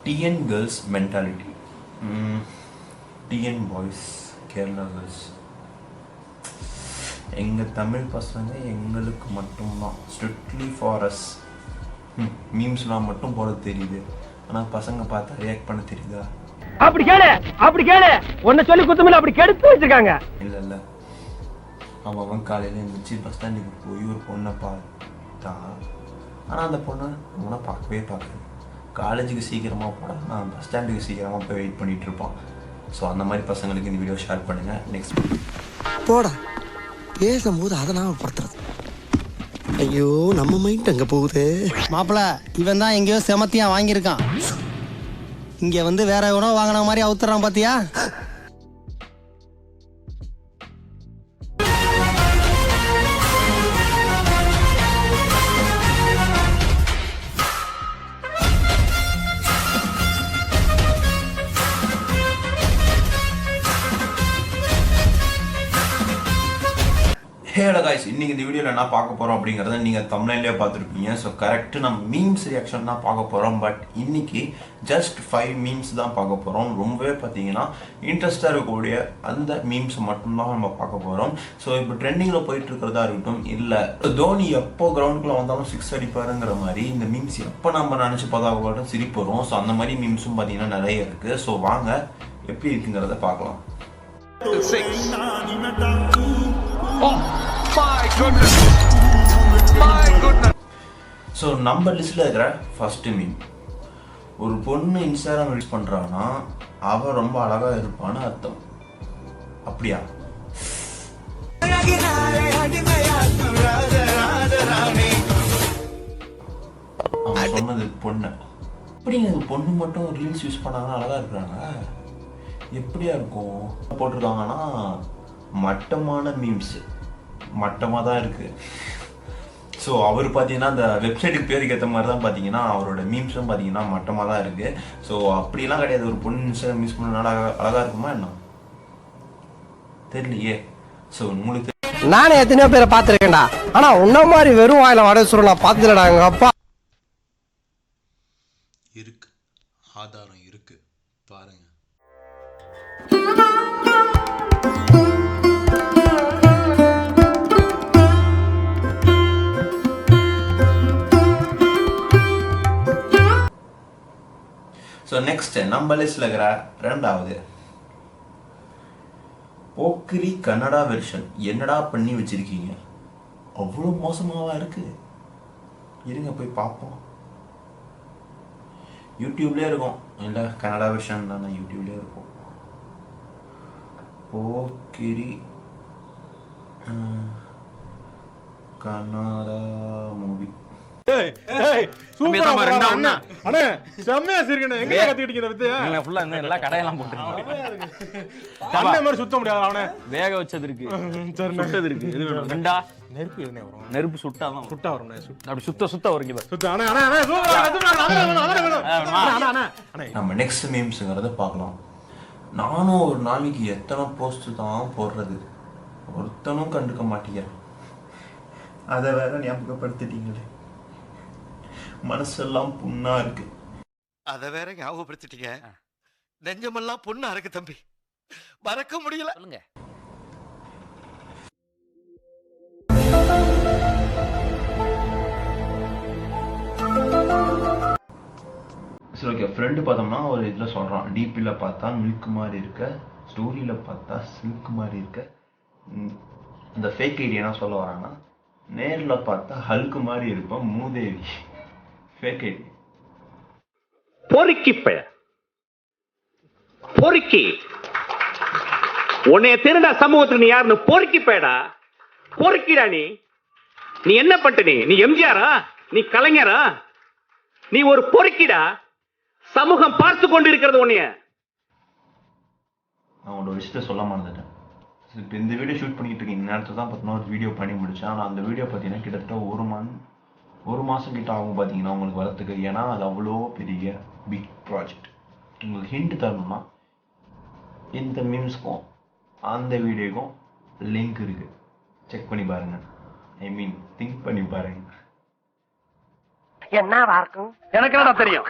TN girls mentality. TN boys, Kerala girls. எங்கள் தமிழ் பசங்க எங்களுக்கு மட்டும்தான், ஸ்ட்ரிக்ட்லி ஃபார் அஸ். மீம்ஸ்லாம் மட்டும் போட தெரியுது, ஆனால் பசங்க பார்த்தா ரியாக்ட் பண்ண தெரியுதா? அப்படி கேளு உன்னை சொல்லி குத்தமில்ல, அப்படி கெடுத்து வச்சிருக்காங்க. இல்லை அவன் காலையில் இருந்துச்சு பஸ் ஸ்டாண்டுக்கு போய் ஒரு பொண்ணை பார்த்தா, ஆனால் அந்த பொண்ணை அவனை பார்க்கவே பார்க்குது. காலேஜுக்கு சீக்கிரமாக போனால் நான் பஸ் ஸ்டாண்டுக்கு சீக்கிரமாக போய் வெயிட் பண்ணிகிட்டு இருப்பான். ஸோ அந்த மாதிரி பசங்களுக்கு இந்த வீடியோ ஷேர் பண்ணுங்கள். நெக்ஸ்ட் போடா பேசும்போது அதை நான் படுத்துறது. ஐயோ நம்ம மைண்ட் அங்கே போகுது. மாப்பிள்ள இவன் தான் எங்கேயோ செமத்தியா வாங்கியிருக்கான், இங்கே வந்து வேற எவனோ வாங்கின மாதிரி அவுத்துறான் பாத்தியா? ஹலோ காய்ஸ், இன்றைக்கி இந்த வீடியோவில் என்ன பார்க்க போகிறோம் அப்படிங்கிறத நீங்கள் தமிழ்லேயே பார்த்துருப்பீங்க. ஸோ கரெக்டு நம்ம மீம்ஸ் ரியாக்ஷன் தான் பார்க்க போகிறோம். பட் இன்றைக்கி ஜஸ்ட் 5 மீம்ஸ் தான் பார்க்க போகிறோம். ரொம்பவே பார்த்தீங்கன்னா இன்ட்ரெஸ்டாக இருக்கக்கூடிய அந்த மீம்ஸ் மட்டும்தான் நம்ம பார்க்க போகிறோம். ஸோ இப்போ ட்ரெண்டிங்கில் போயிட்டு இருக்கிறதா இருக்கட்டும், இல்லை தோனி எப்போ கிரவுண்டுக்குள்ளே வந்தாலும் 6 அடிப்பாருங்கிற மாதிரி இந்த மீம்ஸ் எப்போ நம்ம நினச்சி பார்த்தா சிரிப்பு வரும். ஸோ அந்த மாதிரி மீம்ஸும் பார்த்தீங்கன்னா நிறைய இருக்குது. ஸோ வாங்க எப்படி இருக்குங்கிறத பார்க்கலாம். ஸோ நம்ம லிஸ்ட்டில் இருக்கிற ஃபஸ்ட்டு மீம், ஒரு பொண்ணு இன்ஸ்டாகிராம் யூஸ் பண்ணுறான்னா அவள் ரொம்ப அழகாக இருப்பான்னு அர்த்தம். அப்படியா? அவன் சொன்னது பொண்ணு. எப்படிங்க பொண்ணு மட்டும் ரீல்ஸ் யூஸ் பண்ணாங்கன்னா அழகாக இருக்கிறாங்க? எப்படியா இருக்கும்? போட்டிருக்காங்கன்னா மட்டமான மீம்ஸ், மட்டமாக தான் இருக்குது. ஸோ அவர் பார்த்தீங்கன்னா அந்த வெப்சைட்டுக்கு பேருக்கு ஏற்ற மாதிரி தான் பார்த்தீங்கன்னா அவரோட மீம்ஸும் பார்த்தீங்கன்னா மட்டமாக தான் இருக்குது. ஸோ அப்படிலாம் கிடையாது. ஒரு பொண்ணு இன்ஸ்டாகிராம் யூஸ் பண்ணனால அழகாக இருக்குமா என்ன தெரியலையே. ஸோ உங்களுக்கு நானே எத்தனையோ பேரை பார்த்துருக்கேன்டா, ஆனா உன்ன மாதிரி வெறும் வாயில வட சொல்ல நான் பார்த்துலடா. எங்க அப்பா இருக்கு, ஆதாரம் இருக்கு, பாருங்க. ஸோ நெக்ஸ்ட் நம்ம லிஸ்ட்ல இருக்கிற 2வது போக்கிரி கன்னடா வெர்ஷன். என்னடா பண்ணி வச்சிருக்கீங்க? அவ்வளோ மோசமாவா இருக்கு? இருங்க போய் பார்ப்போம். யூடியூப்லேயே இருக்கும், இல்லை கன்னடா வெர்ஷன் தானே, யூடியூப்லேயே இருக்கும். போக்கிரி கன்னடா மூவி. வேக வச்சது இருக்கு, நெருப்பு சுட்டாதான் சுட்டா வரும். அப்படி சுத்த வரும். நம்ம நெக்ஸ்ட் மீம்ஸ்ங்கிறத பார்க்கலாம். நானும் ஒரு நாளைக்கு எத்தனை போஸ்ட் தான் போடுறது, ஒருத்தனும் கண்டுக்க மாட்டேங்கிறான். அதை வேற ஞாபகப்படுத்திட்டீங்களே, மனசெல்லாம் புண்ணா இருக்கு. அதை வேற ஞாபகப்படுத்திட்டீங்க, நெஞ்சமெல்லாம் புண்ணா இருக்கு தம்பி, மறக்க முடியல. சரி ஓகே, ஃப்ரெண்டு பார்த்தோம்னா ஒரு இதில் சொல்கிறான், டிபியில் பார்த்தா மில்க் மாதிரி இருக்க, ஸ்டோரியில் பார்த்தா சில்க் மாதிரி இருக்க. இந்த ஃபேக் ஐடி என்ன சொல்ல வரான்னா, நேரில் பார்த்தா ஹல்கு மாதிரி இருப்போம் மூதேவி. Fake ID. பொறுக்கி பொறுக்கி உன்னைய திருடா சமூகத்துக்கு நீ யாருன்னு பொறுக்கி பேடா, பொறுக்கிடா. நீ என்ன பண்ற? நீ எம்ஜிஆரா? நீ கலைஞரா? நீ ஒரு பொறுக்கிடா. சமூகம் பார்த்து கொண்டு இருக்கிறது உன்னைய. நான் ஒரு விஷயத்த சொல்ல மறந்துட்டேன். இப்போ இந்த வீடியோ ஷூட் பண்ணிட்டு இருக்கேன், இந்த நேரத்தில் தான் பார்த்தீங்கன்னா ஒரு வீடியோ பண்ணி முடித்தேன். ஆனால் அந்த வீடியோ பார்த்தீங்கன்னா கிட்டத்தட்ட ஒரு மாதம் கிட்ட ஆகும் பார்த்தீங்கன்னா உங்களுக்கு வரத்துக்கு. ஏன்னா அது அவ்வளோ பெரிய பிக் ப்ராஜெக்ட். உங்களுக்கு ஹிண்ட் தரணும்னா இந்த மீம்ஸ்க்கும் அந்த வீடியோக்கும் லிங்க் இருக்குது, செக் பண்ணி பாருங்கள். ஐ மீன் திங்க் பண்ணி பாருங்க. என்னவா இருக்கும் எனக்கு என்னடா தெரியும்.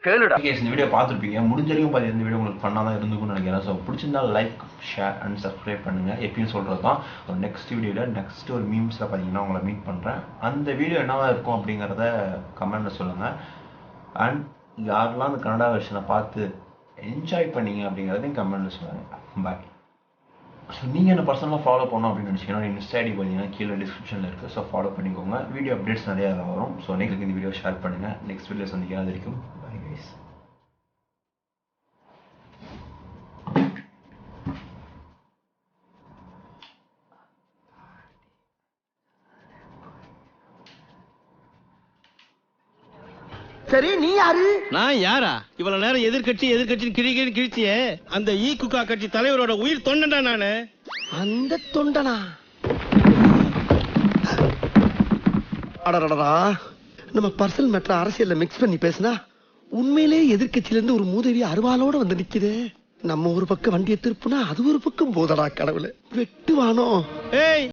கேளுடா. இந்த வீடியோ பார்த்துருப்பீங்க, முடிஞ்ச வரைக்கும் பார்த்து இந்த வீடியோ உங்களுக்கு ஃபன்னாக தான் இருந்துக்கும்னு நினைக்கிறேன். ஸோ பிடிச்சிருந்தா லைக், ஷேர் அண்ட் சப்ஸ்கிரைப் பண்ணுங்கள். எப்பயும் சொல்கிறது தான். நெக்ஸ்ட் வீடியோவில் நெக்ஸ்ட் ஒரு மீம்ஸில் பார்த்தீங்கன்னா உங்களை மீட் பண்ணுறேன். அந்த வீடியோ என்னவா இருக்கும் அப்படிங்கிறத கமெண்ட்டில் சொல்லுங்கள். அண்ட் யாரெல்லாம் அந்த கன்னடா வெர்ஷனை பார்த்து என்ஜாய் பண்ணீங்க அப்படிங்கிறதையும் கமெண்ட்டில் சொல்லுங்கள். பாய். ஸோ நீங்கள் என்ன பர்சனலாக ஃபாலோ பண்ணணும் அப்படின்னு நினச்சிங்கன்னா இன்ஸ்டா ஐடி பார்த்தீங்கன்னா கீழே டிஸ்கிரிப்ஷனில் இருக்குது. ஸோ ஃபாலோ பண்ணிக்கோங்க. வீடியோ அப்டேட்ஸ் நிறையா வரும். ஸோ நெக்ஸ்ட் இந்த வீடியோ ஷேர் பண்ணுங்கள். நெக்ஸ்ட் வீடியோ சந்திக்கிறேன். அது வரைக்கும் பை கைஸ். சரி நீ யாரு? நான் யாரா? இவ்வளவு நேரம் எதிர்கட்சி கிழிச்சியே அந்த குக்கா கட்சி தலைவரோட உயிர் தொண்டன்டா நானு. அந்த தொண்டனா? அடடடா, நம்ம பர்சனல் மேட்டர் அரசியல்ல மிக்ஸ் பண்ணி பேசினா உண்மையிலே எதிர்கட்சியில இருந்து ஒரு மூதேவி அருவாளோட வந்து நிக்குது. நம்ம ஒரு பக்கம் வண்டியை திருப்புனா அது ஒரு பக்கம் போதடா கடவுளே. வெட்டுவானோ? ஏய்